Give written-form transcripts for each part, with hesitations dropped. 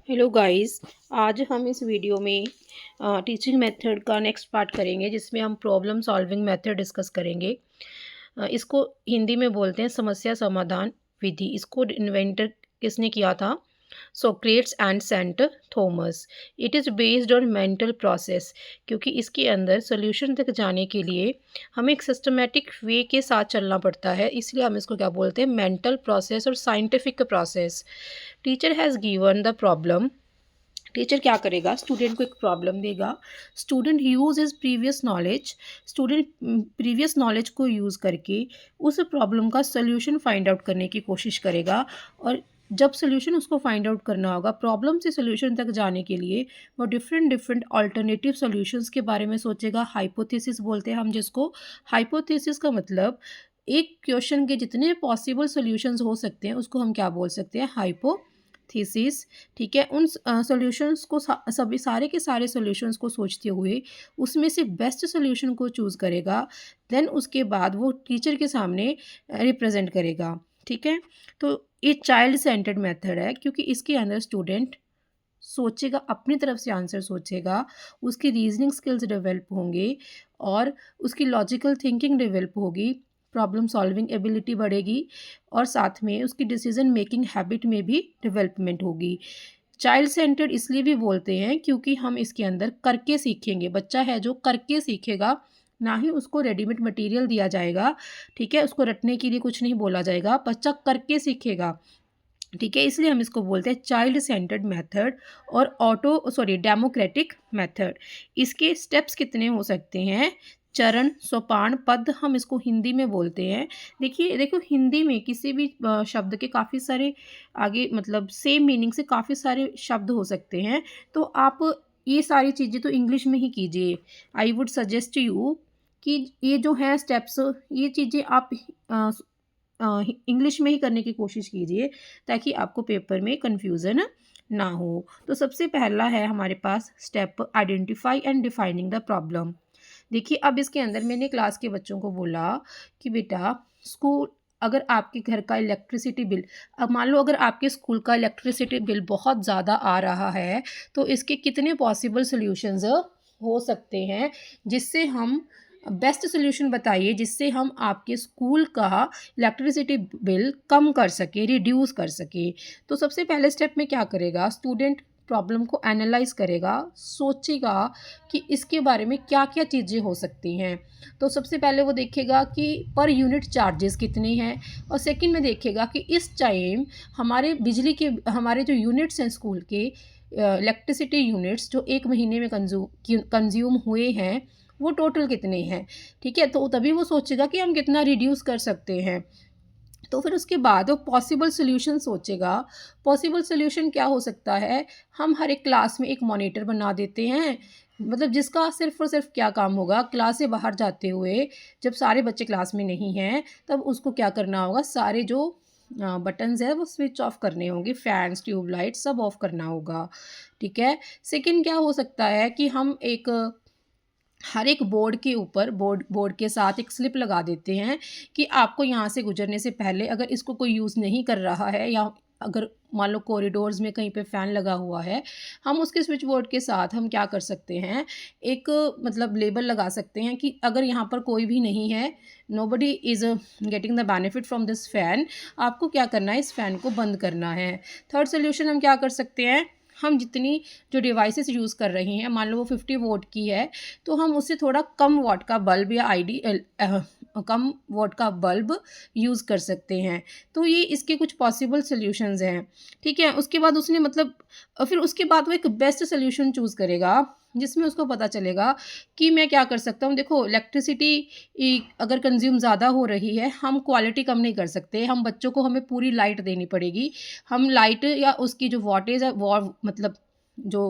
Hello guys. आज हम इस वीडियो में टीचिंग मेथड का नेक्स्ट पार्ट करेंगे, जिसमें हम प्रॉब्लम सॉल्विंग मेथड डिस्कस करेंगे। इसको हिंदी में बोलते हैं समस्या समाधान विधि। इसको इन्वेंटर किसने किया था? Socrates and Saint Thomas. It is based on mental process, क्योंकि इसके अंदर सोल्यूशन तक जाने के लिए हमें एक सिस्टमेटिक वे के साथ चलना पड़ता है, इसलिए हम इसको क्या बोलते हैं? मेंटल प्रोसेस और scientific process. Teacher has given the problem. Teacher क्या करेगा? स्टूडेंट को एक प्रॉब्लम देगा। Student use is previous knowledge. Student previous knowledge को यूज़ करके उस प्रॉब्लम का सोल्यूशन फाइंड आउट करने की कोशिश करेगा। और जब सोल्यूशन उसको फाइंड आउट करना होगा, प्रॉब्लम से सोल्यूशन तक जाने के लिए वो डिफरेंट डिफरेंट अल्टरनेटिव सोल्यूशंस के बारे में सोचेगा। हाइपोथेसिस बोलते हैं हम जिसको। हाइपोथेसिस का मतलब एक क्वेश्चन के जितने पॉसिबल सोल्यूशंस हो सकते हैं उसको हम क्या बोल सकते हैं? हाइपोथेसिस। ठीक है। उन सॉल्यूशंस को सभी सारे के सारे सॉल्यूशंस को सोचते हुए उसमें से बेस्ट सॉल्यूशन को चूज़ करेगा। देन उसके बाद वो टीचर के सामने रिप्रेजेंट करेगा। ठीक है। तो ये चाइल्ड सेंटर्ड मेथड है, क्योंकि इसके अंदर स्टूडेंट सोचेगा, अपनी तरफ से आंसर सोचेगा, उसकी रीजनिंग स्किल्स डेवलप होंगे और उसकी लॉजिकल थिंकिंग डेवलप होगी, प्रॉब्लम सॉल्विंग एबिलिटी बढ़ेगी और साथ में उसकी डिसीजन मेकिंग हैबिट में भी डेवलपमेंट होगी। चाइल्ड सेंटर्ड इसलिए भी बोलते हैं क्योंकि हम इसके अंदर करके सीखेंगे। बच्चा है जो करके सीखेगा, ना ही उसको रेडीमेड मटेरियल दिया जाएगा। ठीक है। उसको रटने के लिए कुछ नहीं बोला जाएगा, बच्चा करके सीखेगा। ठीक है। इसलिए हम इसको बोलते हैं चाइल्ड सेंटर्ड मेथड और डेमोक्रेटिक मेथड। इसके स्टेप्स कितने हो सकते हैं? चरण, सोपान, पद हम इसको हिंदी में बोलते हैं। देखो हिंदी में किसी भी शब्द के काफ़ी सारे आगे मतलब सेम मीनिंग से काफ़ी सारे शब्द हो सकते हैं। तो आप ये सारी चीज़ें तो इंग्लिश में ही कीजिए। आई वुड सजेस्ट यू कि ये जो है स्टेप्स, ये चीज़ें आप इंग्लिश में ही करने की कोशिश कीजिए, ताकि आपको पेपर में कन्फ्यूज़न ना हो। तो सबसे पहला है हमारे पास step identify and defining the problem. देखिए, अब इसके अंदर मैंने क्लास के बच्चों को बोला कि बेटा, स्कूल अगर आपके घर का इलेक्ट्रिसिटी बिल, अब मान लो अगर आपके स्कूल का इलेक्ट्रिसिटी बिल बहुत ज़्यादा आ रहा है, तो इसके कितने पॉसिबल सॉल्यूशंस हो सकते हैं, जिससे हम बेस्ट सोल्यूशन बताइए जिससे हम आपके स्कूल का इलेक्ट्रिसिटी बिल कम कर सके, रिड्यूस कर सके। तो सबसे पहले स्टेप में क्या करेगा? स्टूडेंट प्रॉब्लम को एनालाइज करेगा, सोचेगा कि इसके बारे में क्या क्या चीज़ें हो सकती हैं। तो सबसे पहले वो देखेगा कि पर यूनिट चार्जेस कितने हैं, और सेकंड में देखेगा कि इस टाइम हमारे बिजली के हमारे जो यूनिट्स हैं स्कूल के इलेक्ट्रिसिटी यूनिट्स जो एक महीने में कंज्यूम हुए हैं, वो टोटल कितने हैं। ठीक है। तो तभी वो सोचेगा कि हम कितना रिड्यूस कर सकते हैं। तो फिर उसके बाद वो पॉसिबल सोल्यूशन सोचेगा। पॉसिबल सोल्यूशन क्या हो सकता है? हम हर एक क्लास में एक मॉनिटर बना देते हैं, मतलब जिसका सिर्फ और सिर्फ क्या काम होगा, क्लास से बाहर जाते हुए जब सारे बच्चे क्लास में नहीं हैं, तब उसको क्या करना होगा? सारे जो बटन्स है वो स्विच ऑफ करने होंगे, फैंस, ट्यूबलाइट सब ऑफ करना होगा। ठीक है। सेकंड क्या हो सकता है कि हम एक हर एक बोर्ड के ऊपर बोर्ड के साथ एक स्लिप लगा देते हैं कि आपको यहाँ से गुजरने से पहले, अगर इसको कोई यूज़ नहीं कर रहा है, या अगर मान लो कॉरिडोर्स में कहीं पे फ़ैन लगा हुआ है, हम उसके स्विच बोर्ड के साथ हम क्या कर सकते हैं? एक मतलब लेबल लगा सकते हैं कि अगर यहाँ पर कोई भी नहीं है, nobody is getting the benefit from this fan, आपको क्या करना है? इस फ़ैन को बंद करना है। थर्ड सोल्यूशन हम क्या कर सकते हैं? हम जितनी जो डिवाइसेस यूज़ कर रहे हैं, मान लो वो 50 वोट की है, तो हम उससे थोड़ा कम वॉट का बल्ब या कम वॉट का बल्ब यूज़ कर सकते हैं। तो ये इसके कुछ पॉसिबल सॉल्यूशंस हैं। ठीक है। उसके बाद उसने मतलब फिर उसके बाद वो एक बेस्ट सॉल्यूशन चूज़ करेगा, जिसमें उसको पता चलेगा कि मैं क्या कर सकता हूँ। देखो, इलेक्ट्रिसिटी अगर कंज्यूम ज़्यादा हो रही है, हम क्वालिटी कम नहीं कर सकते। हम बच्चों को हमें पूरी लाइट देनी पड़ेगी। हम लाइट या उसकी जो वॉटेज है वो मतलब जो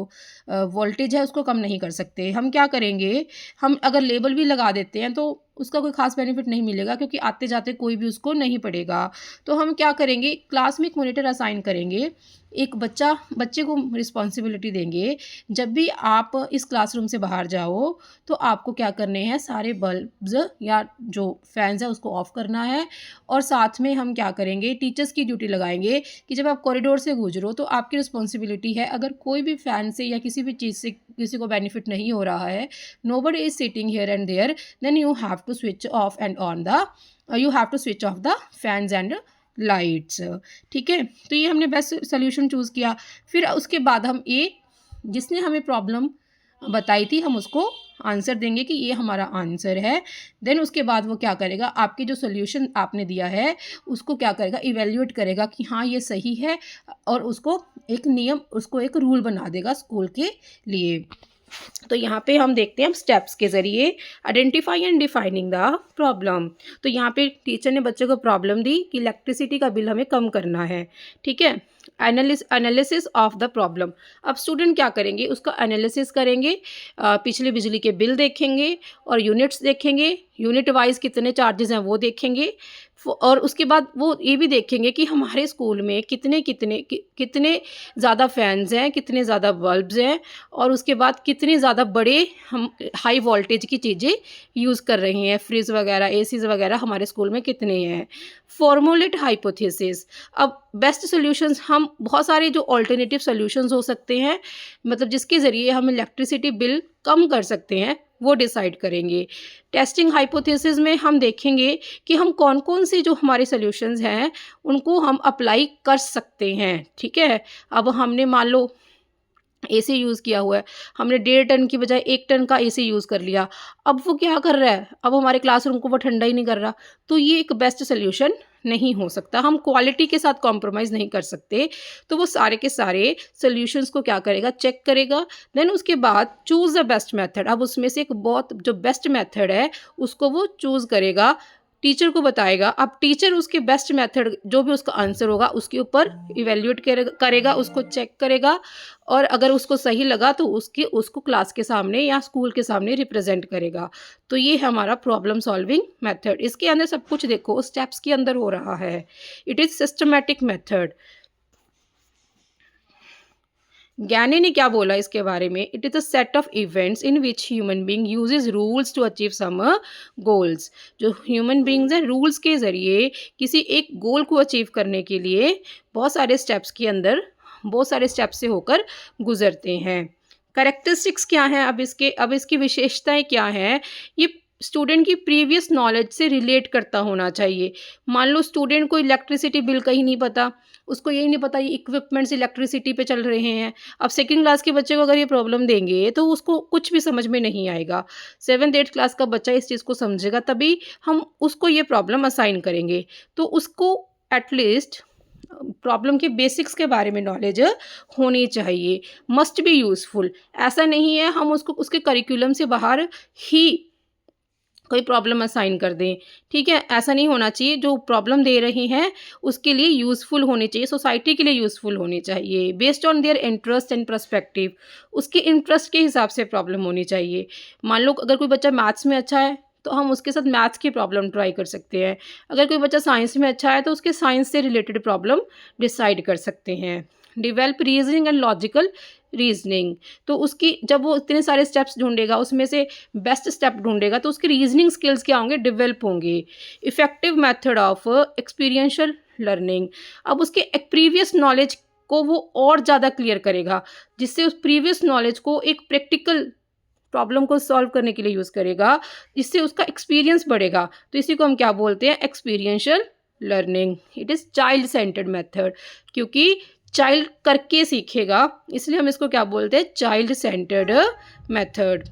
वोल्टेज है उसको कम नहीं कर सकते। हम क्या करेंगे? हम अगर लेबल भी लगा देते हैं, तो उसका कोई खास बेनिफिट नहीं मिलेगा, क्योंकि आते जाते कोई भी उसको नहीं पढ़ेगा। तो हम क्या करेंगे, क्लास में एक मॉनिटर असाइन करेंगे, एक बच्चे को रिस्पॉन्सिबिलिटी देंगे, जब भी आप इस क्लासरूम से बाहर जाओ तो आपको क्या करने हैं, सारे बल्ब्स या जो फैंस है उसको ऑफ करना है। और साथ में हम क्या करेंगे, टीचर्स की ड्यूटी लगाएंगे कि जब आप कॉरिडोर से गुजरो तो आपकी रिस्पॉन्सिबिलिटी है, अगर कोई भी फ़ैन से या किसी भी चीज़ से किसी को बेनिफिट नहीं हो रहा है, nobody is sitting here and there, then you have to switch off and on the you have to switch off the fans and lights. ठीक है, तो ये हमने बेस्ट सोल्यूशन चूज़ किया। फिर उसके बाद हम जिसने हमें प्रॉब्लम बताई थी हम उसको आंसर देंगे कि ये हमारा आंसर है। देन उसके बाद वो क्या करेगा, आपकी जो सोल्यूशन आपने दिया है उसको क्या करेगा, इवेल्युएट करेगा कि हाँ ये सही है, और उसको एक रूल बना देगा स्कूल के लिए। तो यहाँ पे हम देखते हैं हम स्टेप्स के ज़रिए identify and defining the problem. तो यहाँ पे टीचर ने बच्चे को प्रॉब्लम दी कि इलेक्ट्रिसिटी का बिल हमें कम करना है। ठीक है, एनालिसिस ऑफ द प्रॉब्लम। अब स्टूडेंट क्या करेंगे, उसका एनालिसिस करेंगे, पिछले बिजली के बिल देखेंगे और यूनिट्स देखेंगे, यूनिट वाइज कितने चार्जेस हैं वो देखेंगे, और उसके बाद वो ये भी देखेंगे कि हमारे स्कूल में कितने ज़्यादा फैंस हैं, कितने ज़्यादा बल्ब्स हैं, और उसके बाद कितने ज़्यादा बड़े हम हाई वोल्टेज की चीज़ें यूज़ कर रहे हैं, फ्रिज वगैरह, एसीज़ वगैरह हमारे स्कूल में कितने हैं। Formulate hypothesis. अब बेस्ट सॉल्यूशंस, हम बहुत सारे जो ऑल्टरनेटिव सॉल्यूशंस हो सकते हैं, मतलब जिसके ज़रिए हम इलेक्ट्रिसिटी बिल कम कर सकते हैं, वो डिसाइड करेंगे। टेस्टिंग हाइपोथेसिस में हम देखेंगे कि हम कौन कौन से जो हमारे सॉल्यूशंस हैं उनको हम अप्लाई कर सकते हैं। ठीक है, अब हमने मान लो एसी यूज़ किया हुआ है, हमने 1.5 टन की बजाय 1 टन का एसी यूज़ कर लिया, अब वो क्या कर रहा है, अब हमारे क्लासरूम को वो ठंडा ही नहीं कर रहा, तो ये एक बेस्ट सोल्यूशन नहीं हो सकता। हम क्वालिटी के साथ कॉम्प्रोमाइज़ नहीं कर सकते। तो वो सारे के सारे सोल्यूशंस को क्या करेगा, चेक करेगा, देन उसके बाद चूज़ द बेस्ट मेथड। अब उसमें से एक बहुत जो बेस्ट मेथड है उसको वो चूज़ करेगा, टीचर को बताएगा। अब टीचर उसके बेस्ट मेथड जो भी उसका आंसर होगा उसके ऊपर इवेल्युएट करेगा, उसको चेक करेगा, और अगर उसको सही लगा तो उसको क्लास के सामने या स्कूल के सामने रिप्रेजेंट करेगा। तो ये है हमारा प्रॉब्लम सॉल्विंग मेथड। इसके अंदर सब कुछ देखो स्टेप्स के अंदर हो रहा है। It is systematic method. ज्ञानी ने क्या बोला इसके बारे में, it is a set of events in which human being uses rules to achieve some goals. जो ह्यूमन बींग्स हैं रूल्स के ज़रिए किसी एक गोल को अचीव करने के लिए बहुत सारे स्टेप्स से होकर गुजरते हैं। करेक्टरिस्टिक्स क्या हैं, अब इसकी विशेषताएं क्या हैं, ये स्टूडेंट की प्रीवियस नॉलेज से रिलेट करता होना चाहिए। मान लो स्टूडेंट को इलेक्ट्रिसिटी बिल का ही नहीं पता, उसको यही नहीं पता ये इक्विपमेंट्स इलेक्ट्रिसिटी पे चल रहे हैं। अब सेकंड क्लास के बच्चे को अगर ये प्रॉब्लम देंगे तो उसको कुछ भी समझ में नहीं आएगा। 7th-8th क्लास का बच्चा इस चीज़ को समझेगा, तभी हम उसको ये प्रॉब्लम असाइन करेंगे। तो उसको एटलीस्ट प्रॉब्लम के बेसिक्स के बारे में नॉलेज होनी चाहिए। Must be useful. ऐसा नहीं है हम उसको उसके करिकुलम से बाहर ही कोई प्रॉब्लम असाइन कर दें। ठीक है, ऐसा नहीं होना चाहिए। जो प्रॉब्लम दे रहे हैं उसके लिए यूज़फुल होनी चाहिए, सोसाइटी के लिए यूज़फुल होनी चाहिए, based on their interest and perspective. उसके इंटरेस्ट के हिसाब से प्रॉब्लम होनी चाहिए। मान लो अगर कोई बच्चा मैथ्स में अच्छा है तो हम उसके साथ मैथ्स की प्रॉब्लम ट्राई कर सकते हैं। अगर कोई बच्चा साइंस में अच्छा है तो उसके साइंस से रिलेटेड प्रॉब्लम डिसाइड कर सकते हैं। Develop reasoning and logical reasoning. तो उसकी जब वो इतने सारे स्टेप्स ढूंढेगा उसमें से बेस्ट स्टेप ढूंढेगा तो उसकी रीजनिंग स्किल्स क्या होंगे, डेवलप होंगे। Effective method of experiential learning. अब उसके प्रीवियस नॉलेज को वो और ज़्यादा क्लियर करेगा, जिससे उस प्रीवियस नॉलेज को एक प्रैक्टिकल प्रॉब्लम को सॉल्व करने के लिए यूज़ करेगा, जिससे उसका एक्सपीरियंस बढ़ेगा। तो इसी को हम क्या बोलते हैं, experiential learning. It is child centred method, क्योंकि चाइल्ड करके सीखेगा, इसलिए हम इसको क्या बोलते हैं, चाइल्ड सेंटर्ड मेथड।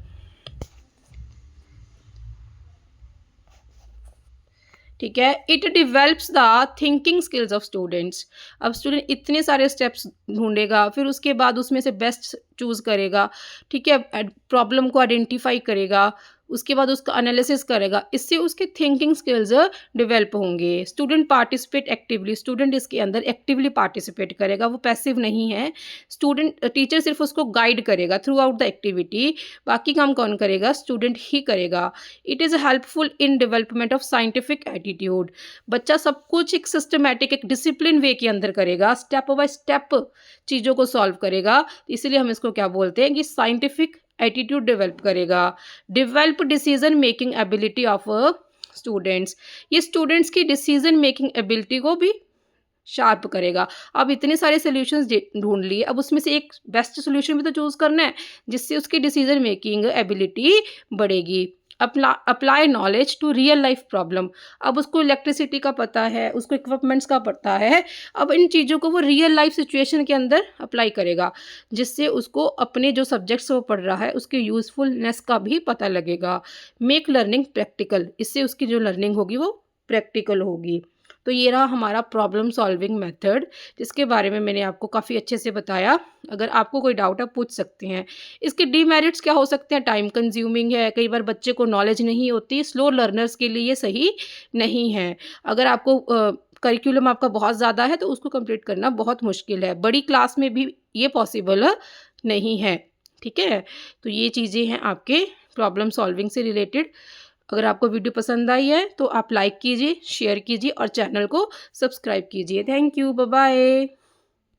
ठीक है, it develops the thinking skills of students. अब स्टूडेंट इतने सारे स्टेप्स ढूंढेगा, फिर उसके बाद उसमें से बेस्ट चूज़ करेगा। ठीक है, प्रॉब्लम को आइडेंटिफाई करेगा, उसके बाद उसका एनालिसिस करेगा, इससे उसके थिंकिंग स्किल्स डेवलप होंगे। स्टूडेंट पार्टिसिपेट एक्टिवली, स्टूडेंट इसके अंदर एक्टिवली पार्टिसिपेट करेगा, वो पैसिव नहीं है। स्टूडेंट टीचर सिर्फ उसको गाइड करेगा थ्रू आउट द एक्टिविटी, बाकी काम कौन करेगा? स्टूडेंट ही करेगा। It is helpful in development of scientific attitude, बच्चा सब कुछ एक सिस्टमैटिक एक डिसिप्लिन वे के अंदर करेगा, स्टेप बाय स्टेप चीज़ों को सॉल्व करेगा, इसलिए हम इसको क्या बोलते हैं कि साइंटिफिक एटीट्यूड डेवलप करेगा। Develop decision making ability of students, ये स्टूडेंट्स की डिसीजन मेकिंग एबिलिटी को भी शार्प करेगा। अब इतने सारे सॉल्यूशंस ढूंढ लिए, अब उसमें से एक बेस्ट सॉल्यूशन भी तो चूज़ करना है जिससे उसकी डिसीजन मेकिंग एबिलिटी बढ़ेगी। Apply knowledge to real life problem, अब उसको इलेक्ट्रिसिटी का पता है, उसको इक्विपमेंट्स का पता है, अब इन चीज़ों को वो रियल लाइफ सिचुएशन के अंदर अप्लाई करेगा, जिससे उसको अपने जो सब्जेक्ट्स वो पढ़ रहा है उसके यूज़फुलनेस का भी पता लगेगा। मेक लर्निंग प्रैक्टिकल, इससे उसकी जो लर्निंग होगी वो प्रैक्टिकल होगी। तो ये रहा हमारा प्रॉब्लम सॉल्विंग मेथड, जिसके बारे में मैंने आपको काफ़ी अच्छे से बताया। अगर आपको कोई डाउट आप पूछ सकते हैं। इसके डीमेरिट्स क्या हो सकते हैं? टाइम कंज्यूमिंग है, कई बार बच्चे को नॉलेज नहीं होती, स्लो लर्नर्स के लिए ये सही नहीं है। अगर आपको करिकुलम आपका बहुत ज़्यादा है तो उसको कंप्लीट करना बहुत मुश्किल है, बड़ी क्लास में भी ये पॉसिबल नहीं है। ठीक है, तो ये चीज़ें हैं आपके प्रॉब्लम सॉल्विंग से रिलेटेड। अगर आपको वीडियो पसंद आई है तो आप लाइक कीजिए, शेयर कीजिए और चैनल को सब्सक्राइब कीजिए। Thank you, bye bye.